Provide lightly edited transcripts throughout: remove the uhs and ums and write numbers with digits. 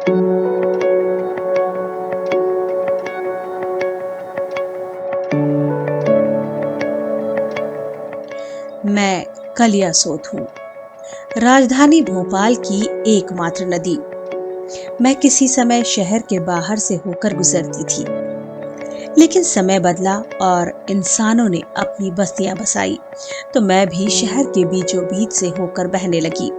मैं कलियासोत हूँ, राजधानी भोपाल की एकमात्र नदी। मैं किसी समय शहर के बाहर से होकर गुजरती थी, लेकिन समय बदला और इंसानों ने अपनी बस्तियां बसाई, तो मैं भी शहर के बीचों बीच से होकर बहने लगी।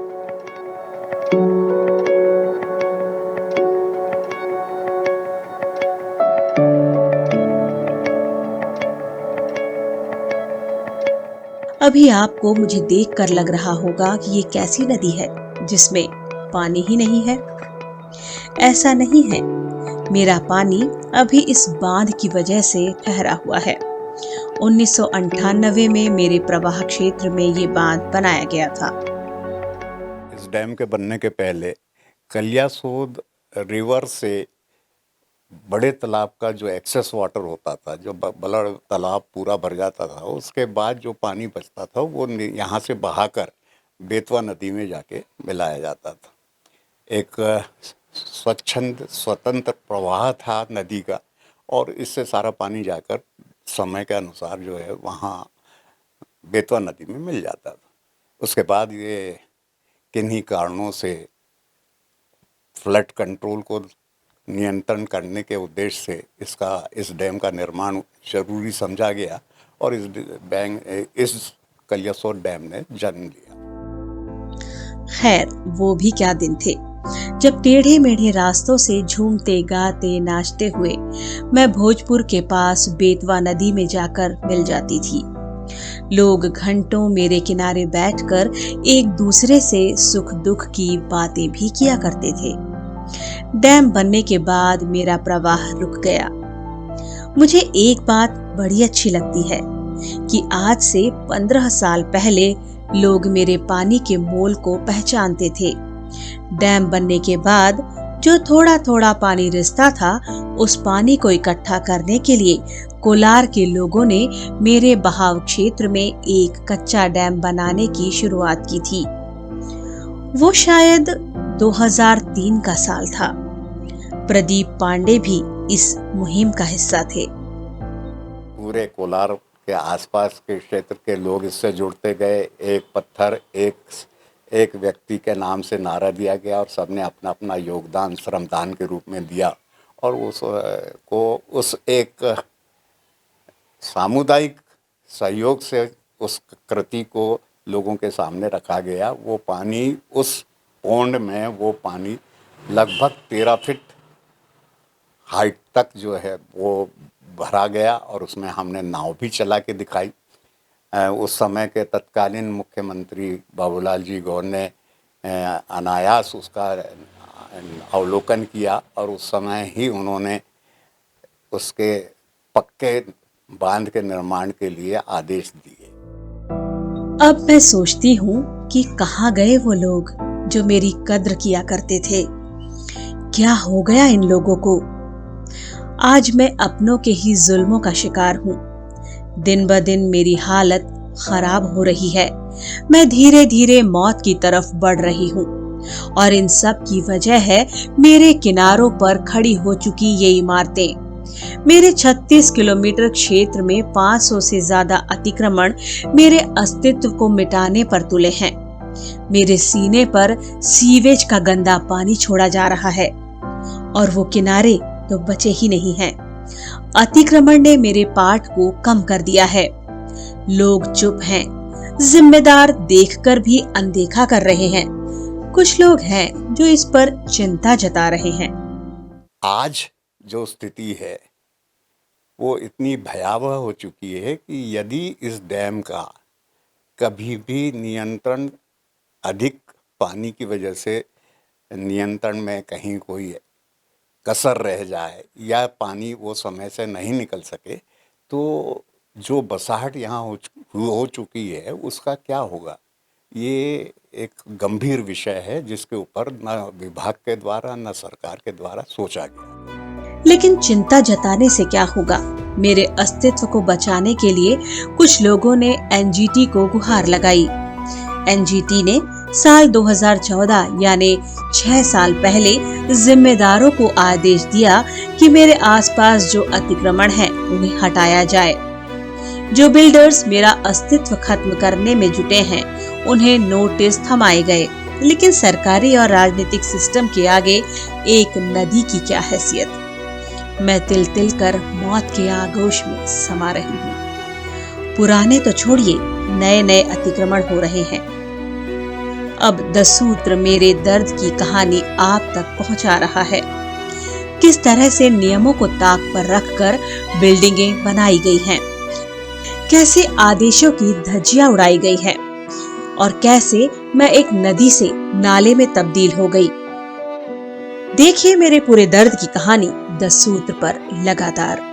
अभी आपको मुझे देखकर लग रहा होगा कि ये कैसी नदी है जिसमें पानी ही नहीं है। ऐसा नहीं है। मेरा पानी अभी इस बांध की वजह से ठहरा हुआ है। 1998 में मेरे प्रवाह क्षेत्र में ये बांध बनाया गया था। इस डैम के बनने के पहले कलियासोत रिवर से बड़े तालाब का जो एक्सेस वाटर होता था, जो बड़ा तालाब पूरा भर जाता था, उसके बाद जो पानी बचता था वो यहाँ से बहाकर बेतवा नदी में जाके मिलाया जाता था। एक स्वतंत्र प्रवाह था नदी का, और इससे सारा पानी जाकर समय के अनुसार जो है वहाँ बेतवा नदी में मिल जाता था। उसके बाद ये किन्हीं कारणों से फ्लड कंट्रोल को नियंत्रण करने के उद्देश्य से इस डैम का निर्माण जरूरी समझा गया, और इस कलियासोत डैम ने जन्म लिया। खैर, वो भी क्या दिन थे जब टेढ़े मेढ़े रास्तों से झूमते गाते नाचते हुए मैं भोजपुर के पास बेतवा नदी में जाकर मिल जाती थी। लोग घंटों मेरे किनारे बैठकर एक दूसरे से सुख दुख की बातें भी किया करते थे। डैम बनने के बाद मेरा प्रवाह रुक गया। मुझे एक बात बड़ी अच्छी लगती है कि आज से 15 साल पहले लोग मेरे पानी के मोल को पहचानते थे। डैम बनने के बाद जो थोड़ा थोड़ा पानी रिसता था, उस पानी को इकट्ठा करने के लिए कोलार के लोगों ने मेरे बहाव क्षेत्र में एक कच्चा डैम बनाने की शुरुआत की थी। वो शायद 2003 का साल था। प्रदीप पांडे भी इस मुहिम का हिस्सा थे। पूरे कोलार के आसपास के क्षेत्र के लोग इससे जुड़ते गए। एक पत्थर एक व्यक्ति के नाम से नारा दिया गया, और सबने अपना अपना योगदान श्रमदान के रूप में दिया, और उस एक सामुदायिक सहयोग से उस कृति को लोगों के सामने रखा गया। वो पानी उस पौंड में वो पानी लगभग 13 फीट हाइट तक जो है वो भरा गया, और उसमें हमने नाव भी चला के दिखाई। उस समय के तत्कालीन मुख्यमंत्री बाबूलाल जी गौर ने अनायास उसका अवलोकन किया, और उस समय ही उन्होंने उसके पक्के बांध के निर्माण के लिए आदेश दिए। अब मैं सोचती हूँ कि कहाँ गए वो लोग जो मेरी कद्र किया करते थे। क्या हो गया इन लोगों को? आज मैं अपनों के ही जुल्मों का शिकार हूँ। दिन ब दिन मेरी हालत खराब हो रही है। मैं धीरे धीरे मौत की तरफ बढ़ रही हूँ, और इन सब की वजह है मेरे किनारों पर खड़ी हो चुकी ये इमारतें। मेरे 36 किलोमीटर क्षेत्र में 500 से ज्यादा अतिक्रमण मेरे अस्तित्व को मिटाने पर तुले हैं। मेरे सीने पर सीवेज का गंदा पानी छोड़ा जा रहा है, और वो किनारे तो बचे ही नहीं हैं। अतिक्रमण ने मेरे पाठ को कम कर दिया है। लोग चुप हैं, जिम्मेदार देखकर भी अनदेखा कर रहे हैं। कुछ लोग हैं जो इस पर चिंता जता रहे हैं। आज जो स्थिति है वो इतनी भयावह हो चुकी है कि यदि इस डैम का कभी भी नियंत्रण अधिक पानी की वजह से नियंत्रण में कहीं कोई कसर रह जाए, या पानी वो समय से नहीं निकल सके, तो जो बसाहट यहाँ हो चुकी है उसका क्या होगा? ये एक गंभीर विषय है जिसके ऊपर न विभाग के द्वारा न सरकार के द्वारा सोचा गया। लेकिन चिंता जताने से क्या होगा? मेरे अस्तित्व को बचाने के लिए कुछ लोगों ने एनजीटी को गुहार लगाई। एनजीटी ने साल 2014 यानी 6 साल पहले जिम्मेदारों को आदेश दिया कि मेरे आसपास जो अतिक्रमण है उन्हें हटाया जाए। जो बिल्डर्स मेरा अस्तित्व खत्म करने में जुटे हैं उन्हें नोटिस थमाए गए, लेकिन सरकारी और राजनीतिक सिस्टम के आगे एक नदी की क्या हैसियत। मैं तिल तिल कर मौत के आगोश में समा रही हूँ। पुराने तो छोड़िए, नए नए अतिक्रमण हो रहे हैं। अब 10 सूत्र मेरे दर्द की कहानी आप तक पहुंचा रहा है। किस तरह से नियमों को ताक पर रखकर बिल्डिंगें बनाई गई हैं, कैसे आदेशों की धज्जियां उड़ाई गई है और कैसे मैं एक नदी से नाले में तब्दील हो गई। देखिए मेरे पूरे दर्द की कहानी 10 सूत्र पर लगातार।